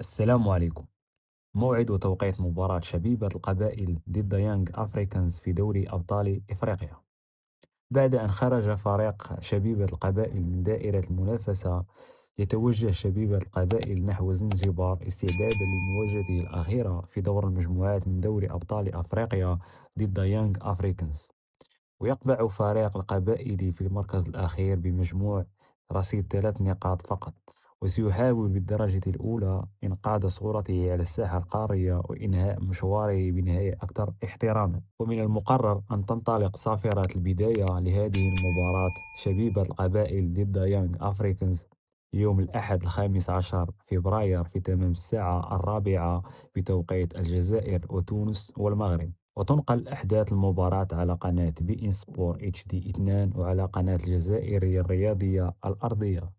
السلام عليكم. موعد وتوقيت مباراة شبيبة القبائل ضد يانج أفريكانز في دوري أبطال إفريقيا. بعد أن خرج فريق شبيبة القبائل من دائرة المنافسة، يتوجه شبيبة القبائل نحو زنجبار استعدادا لمواجهته الأخيرة في دور المجموعات من دوري أبطال أفريقيا ضد يانج أفريكانز. ويقبع فريق القبائل في المركز الأخير بمجموع رصيد 3 نقاط فقط، وسيحاول بالدرجة الأولى إنقاذ صورته على الساحة القارية وإنهاء مشواره بنهاية أكثر احتراما. ومن المقرر أن تنطلق صافرة البداية لهذه المباراة شبيبة القبائل ضد يانج أفريكانز يوم الأحد 15 فبراير في تمام الساعة 4 بتوقيت الجزائر وتونس والمغرب. وتنقل أحداث المباراة على قناة بي إن سبور اتش دي 2 وعلى قناة الجزائرية الرياضية الأرضية.